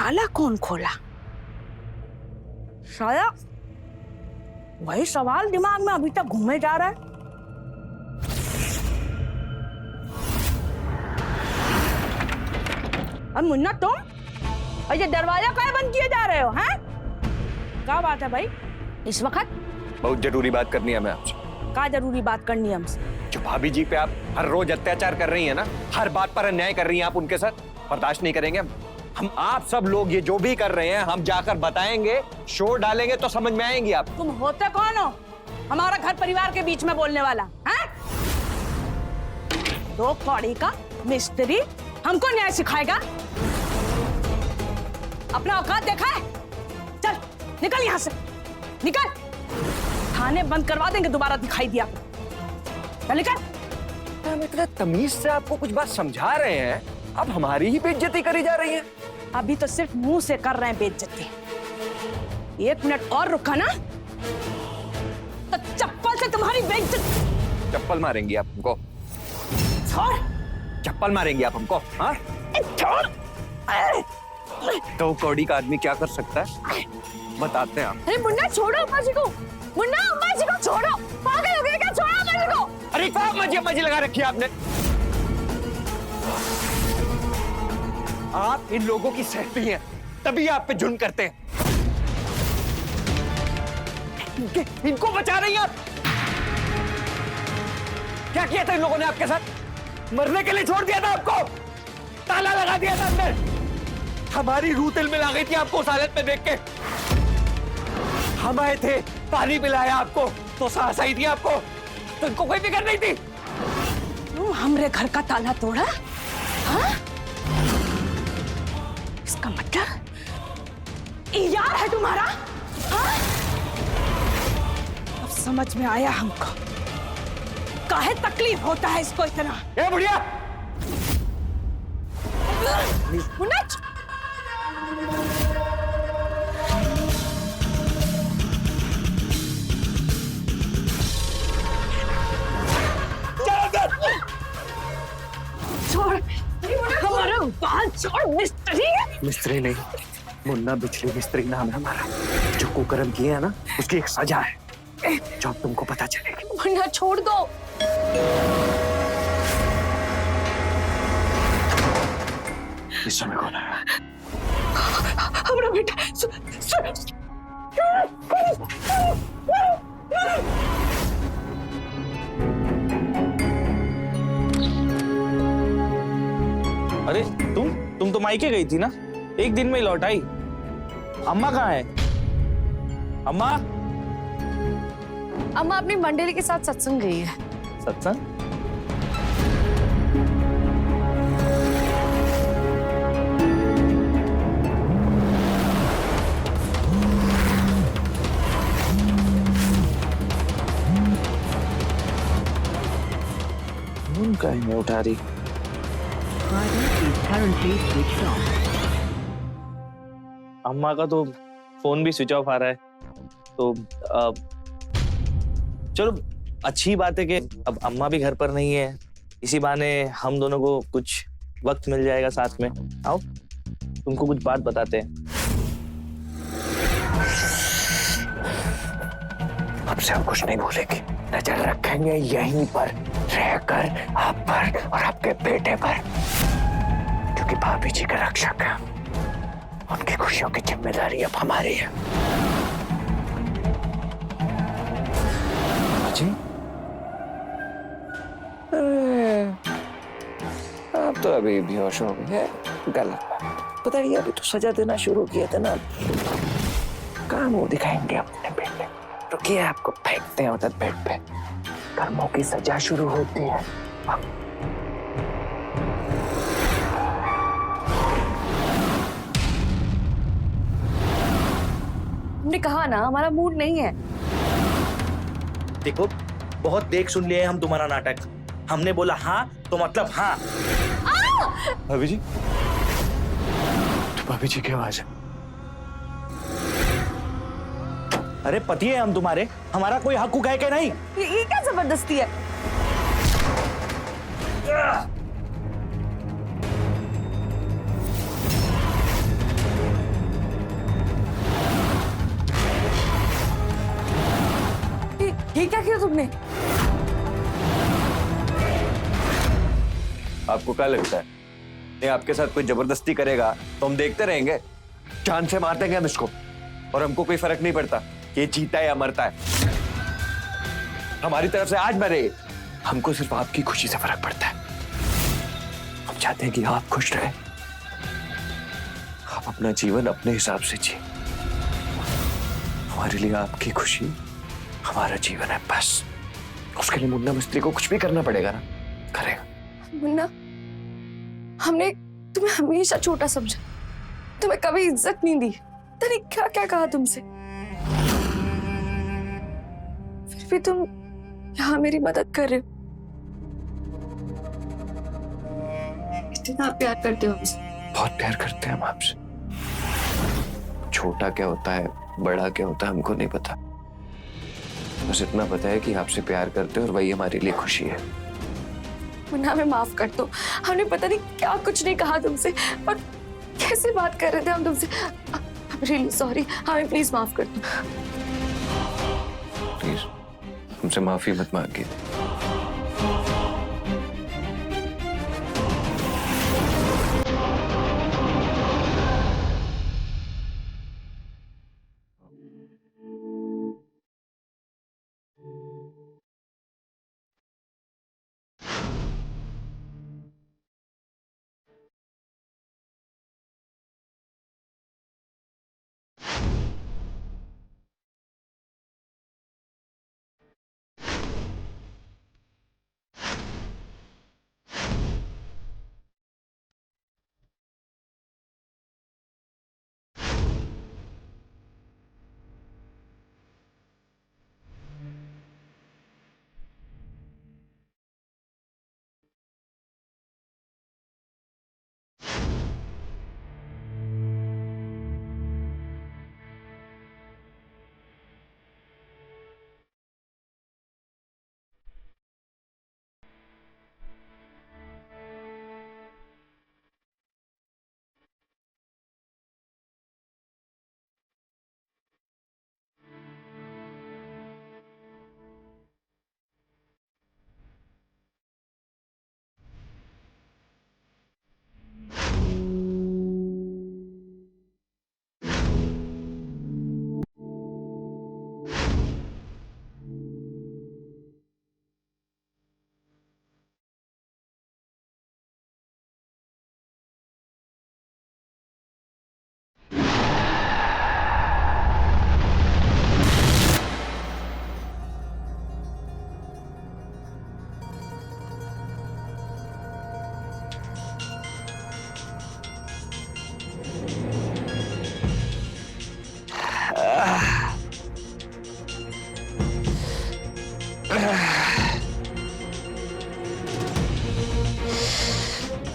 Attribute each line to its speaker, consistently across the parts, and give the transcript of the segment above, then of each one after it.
Speaker 1: ताला कौन खोला? शायद वही सवाल दिमाग में अभी तक घूमे जा रहा है। अब मुन्ना तुम ये दरवाजा काहे बंद किए जा रहे हो? हैं? क्या बात है भाई इस वक्त?
Speaker 2: बहुत जरूरी बात करनी है हमें आपसे।
Speaker 1: क्या जरूरी बात करनी है हमसे?
Speaker 2: जो भाभी जी पे आप हर रोज अत्याचार कर रही हैं ना, हर बात पर अन्याय कर रही हैं आप उनके साथ, बर्दाश्त नहीं करेंगे हम आप सब लोग ये जो भी कर रहे हैं हम जाकर बताएंगे, शोर डालेंगे तो समझ में आएंगी आप।
Speaker 1: तुम होते कौन हो हमारा घर परिवार के बीच में बोलने वाला? हैं? दो कौड़ी का मिस्त्री हमको न्याय सिखाएगा? अपना औकात देखा है? चल निकल यहाँ से, निकल। थाने बंद करवा देंगे दोबारा दिखाई दिया तो। चल निकल।
Speaker 2: हम इतने तमीज से आपको कुछ बात समझा रहे हैं, अब हमारी ही बेइज्जती करी जा रही है।
Speaker 1: अभी तो सिर्फ मुंह से कर रहे हैं बेइज्जती। 1 मिनट और रुका ना तो चप्पल से तुम्हारी बेइज्जती।
Speaker 2: चप्पल मारेंगी आप हमको?
Speaker 1: छोड़।
Speaker 2: चप्पल मारेंगी आप हमको? हाँ
Speaker 1: छोड़।
Speaker 2: तो कौड़ी का आदमी क्या कर सकता है बताते हैं आप।
Speaker 1: अरे मुन्ना छोड़ो अम्मा जी को, मुन्ना अम्मा जी को छोड़ो। पागल हो गए क्या? छोड़ो अम्मा जी को।
Speaker 2: अरे क्या मजे लगा रखी है आपने? आप इन लोगों की सहती हैं तभी आप पे जुर्म करते हैं। इनको बचा रही हैं आप। क्या किया था इन लोगों ने आपके साथ? मरने के लिए छोड़ दिया था आपको, ताला लगा दिया था अंदर। हमारी रूह दिल में आ गई थी आपको उस हालत में देख के। हम आए थे, पानी पिलाया आपको तो सांस आई थी आपको, तो इनको कोई फिक्र नहीं थी।
Speaker 1: तू हमरे घर का ताला तोड़ा? हाँ? इसका मतलब यार है तुम्हारा? हाँ? अब समझ में आया हमको काहे तकलीफ होता है इसको इतना।
Speaker 2: ए बुढ़िया!
Speaker 1: मुन्ना छोड़, हमारा बाल छोड़। मिस्त्री है?
Speaker 2: मिस्त्री नहीं, मुन्ना बिजली मिस्त्री नाम है हमारा। जो कुकर्म किए हैं ना उसकी एक सजा है जो अब तुमको पता चलेगी।
Speaker 1: मुन्ना छोड़ दो।
Speaker 2: इस समय कौन आया?
Speaker 1: हमारा बेटा।
Speaker 3: अरे तुम तो मायके गई थी ना, एक दिन में ही लौट आई। अम्मा कहाँ है? अम्मा?
Speaker 4: अम्मा अपनी मंडली के साथ सत्संग गई है।
Speaker 3: सत्संग? फोन काहे नहीं उठा रही? अम्मा का तो फोन भी स्विच ऑफ आ रहा है, तो चलो अच्छी बात है कि अब अम्मा भी घर पर नहीं है। इसी बहाने हम दोनों को कुछ वक्त मिल जाएगा साथ में। आओ तुमको कुछ बात बताते हैं।
Speaker 2: अब से हम कुछ नहीं भूलेंगे, नजर रखेंगे यहीं पर रहकर आप पर और आपके बेटे पर, क्योंकि भाभी जी का रक्षक है। उनकी खुशियों की जिम्मेदारी अब हमारी है। जी आप तो अभी बेहोश हो गए हैं। गलत बात। पता है अभी तो सजा देना शुरू किए थे ना, कहाँ मुंह दिखाएंगे अपने बेटे। रुकिए आपको फेंकते हैं उधर बेड पे। कर्मों की सजा शुरू होती है।
Speaker 4: हमने कहा ना हमारा मूड नहीं है।
Speaker 3: देखो बहुत देख सुन लिए हम तुम्हारा नाटक। हमने बोला हाँ तो मतलब हाँ।
Speaker 2: भाभी जी, तो भाभी जी की आवाज है।
Speaker 3: अरे पति है हम तुम्हारे, हमारा कोई हक है कि नहीं?
Speaker 4: ये क्या जबरदस्ती है? दिया तुमने?
Speaker 2: आपको क्या लगता है ये आपके साथ कोई जबरदस्ती करेगा तो हम देखते रहेंगे? जान से मार देंगे हम इसको, और हमको कोई फर्क नहीं पड़ता कि ये जीता है या मरता है। हमारी तरफ से आज मरे, हमको सिर्फ आपकी खुशी से फर्क पड़ता है। हम चाहते हैं कि आप खुश रहें, आप अपना जीवन अपने हिसाब से जिए। हमारे लिए आपकी खुशी हमारा जीवन है, बस। उसके लिए मुन्ना मिस्त्री को कुछ भी करना पड़ेगा ना, करेगा।
Speaker 4: मुन्ना, हमने तुम्हें हमेशा छोटा समझा, तुम्हें कभी इज्जत नहीं दी। पता नहीं क्या क्या कहा तुमसे, फिर भी तुम यहाँ मेरी मदद कर रहे हो। इतना प्यार करते हो हमसे।
Speaker 2: बहुत प्यार करते हैं हम आपसे। छोटा क्या होता है, बड़ा क्या होता है, हमको नहीं पता। बस इतना पता है कि आपसे प्यार करते हैं और वही हमारे लिए खुशी है।
Speaker 4: मुन्ना, हमें माफ कर दो। हमने पता नहीं क्या कुछ नहीं कहा तुमसे, और कैसे बात कर रहे थे हम तुमसे। रियली सॉरी, हमें प्लीज माफ कर दो।
Speaker 2: प्लीज हमसे माफी मत मांगिए।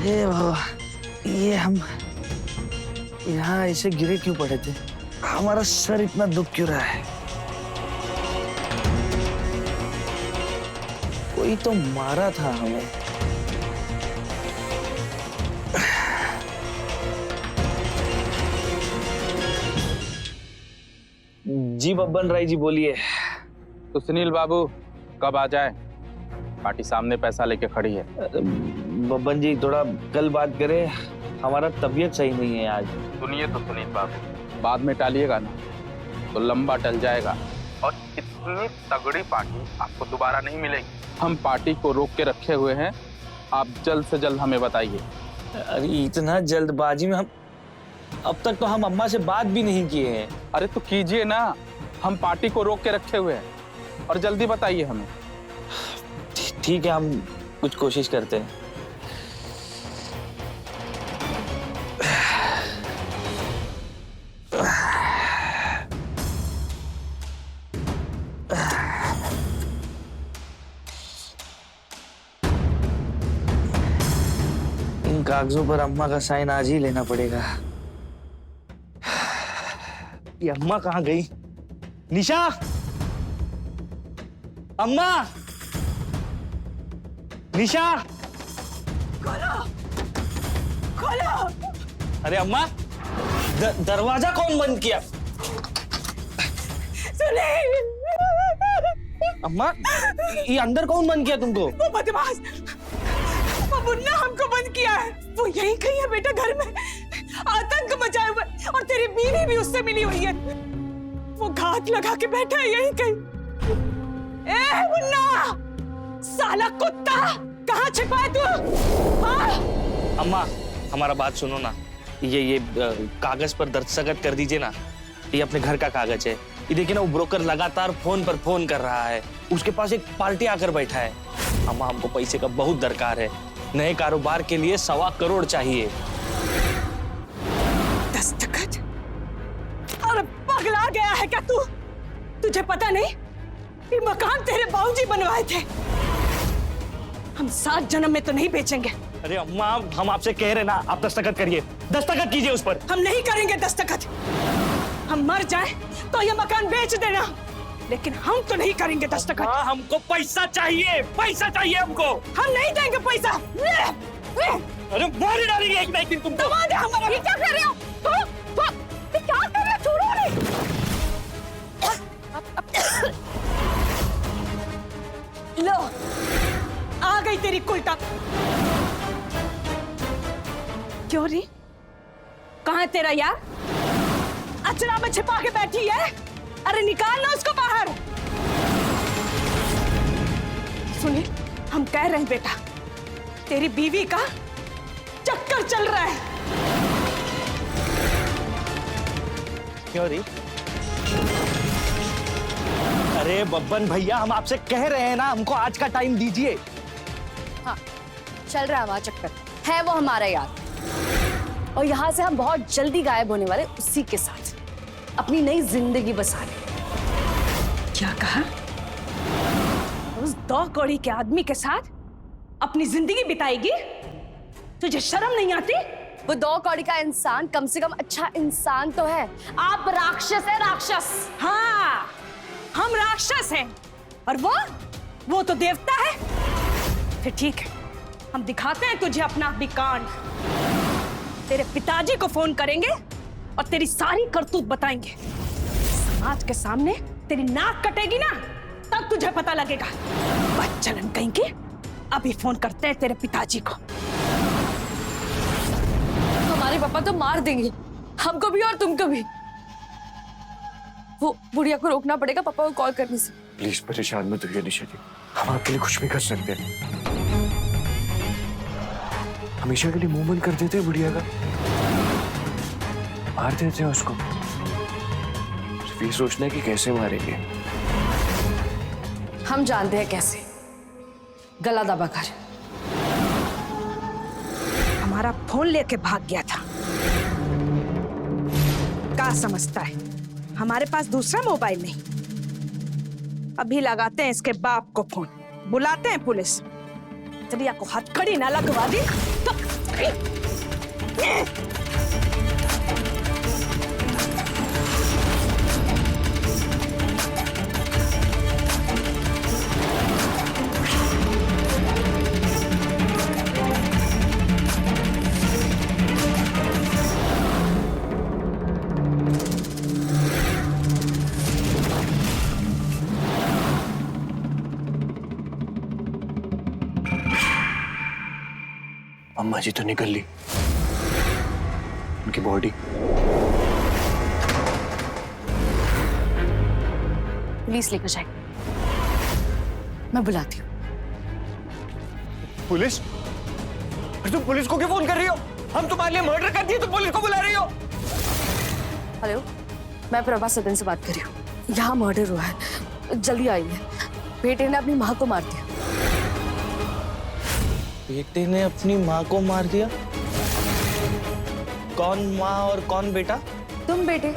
Speaker 3: हे बाबा, ये हम यहाँ ऐसे गिरे क्यों पड़े थे? हमारा सर इतना दुख क्यों रहा है? कोई तो मारा था हमें। जी बब्बन राय जी, बोलिए।
Speaker 5: तो सुनील बाबू कब आ जाए? पार्टी सामने पैसा लेके खड़ी है।
Speaker 3: बब्बन जी, थोड़ा कल बात करें, हमारा तबीयत सही नहीं है आज।
Speaker 5: सुनिए तो सुनील बाबू, बाद में टालिएगा ना तो लंबा टल जाएगा, और इतनी तगड़ी पार्टी आपको दोबारा नहीं मिलेगी। हम पार्टी को रोक के रखे हुए हैं, आप जल्द से जल्द हमें बताइए।
Speaker 3: अरे इतना जल्दबाजी में अब तक तो हम अम्मा से बात भी नहीं किए हैं।
Speaker 5: अरे तो कीजिए ना, हम पार्टी को रोक के रखे हुए हैं, और जल्दी बताइए हमें।
Speaker 3: ठीक है, हम कुछ कोशिश करते हैं। इन कागजों पर अम्मा का साइन आज ही लेना पड़ेगा। ये अम्मा कहाँ गई? निशा, अम्मा, निशा,
Speaker 1: खोलो, खोलो।
Speaker 3: अरे अम्मा, दरवाजा कौन बंद किया?
Speaker 1: सुनील,
Speaker 3: अम्मा, ये अंदर कौन बंद किया तुमको?
Speaker 1: वो बदमाश, वो मुन्ना हमको बंद किया है। वो यहीं कहीं है बेटा, घर में आतंक मचाए हुए, और तेरी बीवी भी उससे मिली हुई है। वो घात लगा के बैठा है यहीं कहीं। ए मुन्ना, साला कुत्ता, कहाँ छिपा है तू? हाँ?
Speaker 3: अम्मा, हमारा बात सुनो ना। ये कागज पर दस्तखत कर दीजिए ना। ये अपने घर का कागज है। ये देखिए ना, वो ब्रोकर लगातार फोन पर फोन कर रहा है। उसके पास एक पार्टी आकर बैठा है। अम्मा, हमको पैसे का बहुत दरकार है। नए कारोबार के लिए 1.25 करोड़ चाहिए।
Speaker 1: दस्तखत? अरे पगला गया है क्या तू? तुझे पता नहीं ये मकान तेरे बाबूजी बनवाए थे। हम 7 जन्म में तो नहीं बेचेंगे।
Speaker 3: अरे अम्मा, हम आपसे कह रहे ना, आप दस्तखत करिए, दस्तखत कीजिए उस पर।
Speaker 1: हम नहीं करेंगे दस्तखत। हम मर जाए तो ये मकान बेच देना, लेकिन हम तो नहीं करेंगे दस्तखत।
Speaker 3: हाँ, हमको पैसा चाहिए, पैसा चाहिए हमको।
Speaker 1: हम नहीं देंगे पैसा।
Speaker 3: अरे मार डालेंगे एक ना एक दिन तुमको।
Speaker 1: दबा दे हमारा। ये क्या कर रहे हो? ये क्या कर रहे हो? छोड़ो नहीं। लो, आ गई तेरी कुलटा। क्यों री? कहाँ है तेरा यार? अचरा में छिपा के बैठी है। अरे निकाल ना उसको बाहर। सुनिए, हम कह रहे हैं बेटा, तेरी बीवी का चक्कर चल रहा है।
Speaker 3: क्यों री? अरे बब्बन भैया, हम आपसे कह रहे हैं ना, हमको आज का टाइम दीजिए।
Speaker 4: हाँ, चल रहा है वहां चक्कर, है वो हमारा यार। और यहाँ से हम बहुत जल्दी गायब होने वाले, उसी के साथ अपनी नई जिंदगी बसाने।
Speaker 1: क्या कहा? उस 2 कौड़ी के आदमी के साथ अपनी जिंदगी बिताएगी? तुझे शर्म नहीं आती?
Speaker 4: वो 2 कौड़ी का इंसान कम से कम अच्छा इंसान तो है। आप राक्षस है, राक्षस।
Speaker 1: हाँ, हम राक्षस हैं, और वो तो देवता है। फिर ठीक है, हम दिखाते हैं तुझे अपना भी कांड। तेरे पिताजी को फोन करेंगे और तेरी सारी करतूत बताएंगे। समाज के सामने तेरी नाक कटेगी ना, तब तुझे पता लगेगा। बच्चन कहीं के। अभी फोन करते हैं तेरे पिताजी को।
Speaker 4: हमारे पापा तो मार देंगे, हमको भी और तुमको भी। वो बुढ़िया को रोकना पड़ेगा पापा को कॉल करने से।
Speaker 2: प्लीज परेशान मत होइए निशा जी, हम आपके लिए कुछ भी कर सकते हैं। हमेशा के लिए मुंह बंद कर देते हैं बुढ़िया का, मार देते हैं उसको। सिर्फ ये सोचना है कि कैसे मारेंगे।
Speaker 4: हम जानते हैं कैसे, गला दबाकर।
Speaker 1: हमारा फोन लेके भाग गया था। क्या समझता है हमारे पास दूसरा मोबाइल नहीं? अभी लगाते हैं इसके बाप को फोन, बुलाते हैं पुलिस। चलिया को हथकड़ी ना लगवा दी तो
Speaker 2: अम्मा जी तो निकल ली, उनकी बॉडी।
Speaker 4: पुलिस लेकर जाएगी, मैं बुलाती हूँ।
Speaker 2: पुलिस? तुम पुलिस को क्यों फोन कर रही हो? हम तुम्हारे लिए मर्डर कर दिए, तुम पुलिस को बुला रही हो?
Speaker 4: हेलो, मैं प्रभा सदन से बात कर रही हूँ। यहाँ मर्डर हुआ है, जल्दी आइए। बेटे ने अपनी माँ को मार दिया।
Speaker 3: बेटे ने अपनी माँ को मार दिया? कौन माँ और कौन बेटा?
Speaker 4: तुम बेटे,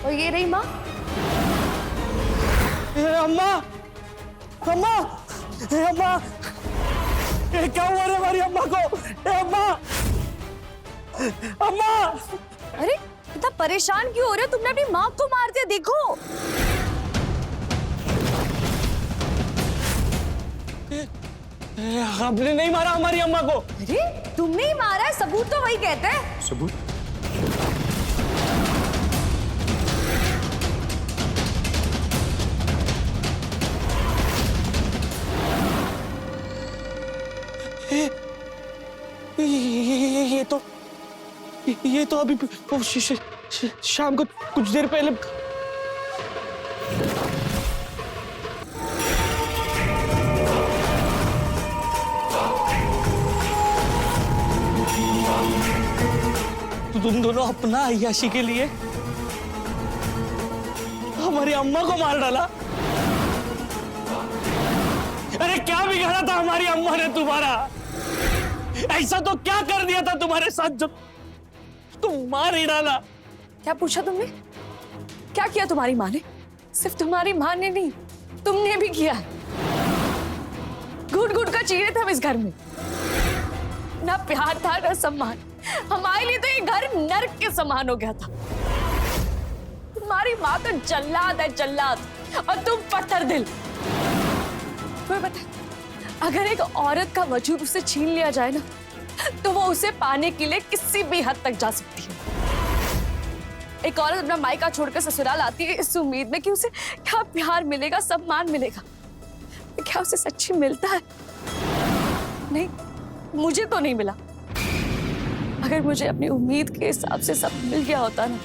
Speaker 4: और ये रही माँ।
Speaker 3: अम्मा, अम्मा, अम्मा, ये क्या हुआ रे हमारी अम्मा को? अम्मा, अम्मा!
Speaker 4: अरे इतना परेशान क्यों हो रहे हो? तुमने अपनी माँ को मार दिया, देखो।
Speaker 3: आपने नहीं मारा हमारी अम्मा को?
Speaker 4: अरे तुमने ही मारा है, सबूत तो वही कहते हैं।
Speaker 2: सबूत?
Speaker 3: ये तो अभी शाम को कुछ देर पहले तो तुम दोनों अपना अय्याशी के लिए हमारी अम्मा को मार डाला। अरे क्या बिगाड़ा था हमारी अम्मा ने तुम्हारा? ऐसा तो क्या कर दिया था तुम्हारे साथ जो तुम मार ही डाला?
Speaker 4: क्या पूछा तुमने? क्या किया तुम्हारी माँ ने? सिर्फ तुम्हारी माँ ने नहीं, तुमने भी किया है। घुट घुट कर जी रहे थे हम इस घर में, ना प्यार था ना सम्मान। हमारे लिए तो ये घर नर्क के समान हो गया था। तुम्हारी माँ तो जल्लाद है, जल्लाद, और तुम पत्थर दिल। तुम्हें पता है, अगर एक औरत का वजूद उसे छीन लिया जाए ना, तो वो उसे पाने के लिए किसी भी हद तक जा सकती है। एक औरत अपना मायका छोड़कर ससुराल आती है इस उम्मीद में कि उसे क्या प्यार मिलेगा, सम्मान मिलेगा। क्या उसे सच्ची मिलता है? नहीं, मुझे तो नहीं मिला। अगर मुझे अपनी उम्मीद के हिसाब से सब मिल गया होता ना,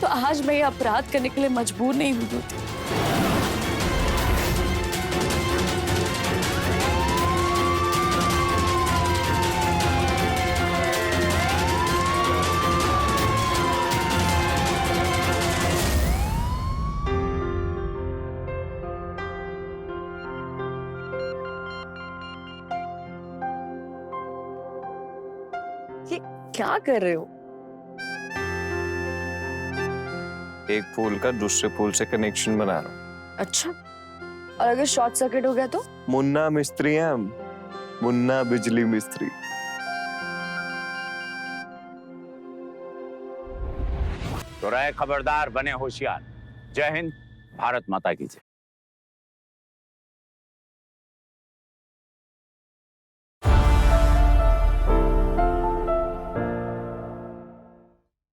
Speaker 4: तो आज मैं ये अपराध करने के लिए मजबूर नहीं हुई होती। ये क्या कर रहे हो?
Speaker 6: एक फूल का दूसरे फूल से कनेक्शन बना रहा हूँ।
Speaker 4: अच्छा, और अगर शॉर्ट सर्किट हो गया तो?
Speaker 6: मुन्ना मिस्त्री हैं हम, मुन्ना बिजली मिस्त्री।
Speaker 7: तो रहे खबरदार, बने होशियार। जय हिंद, भारत माता की जय।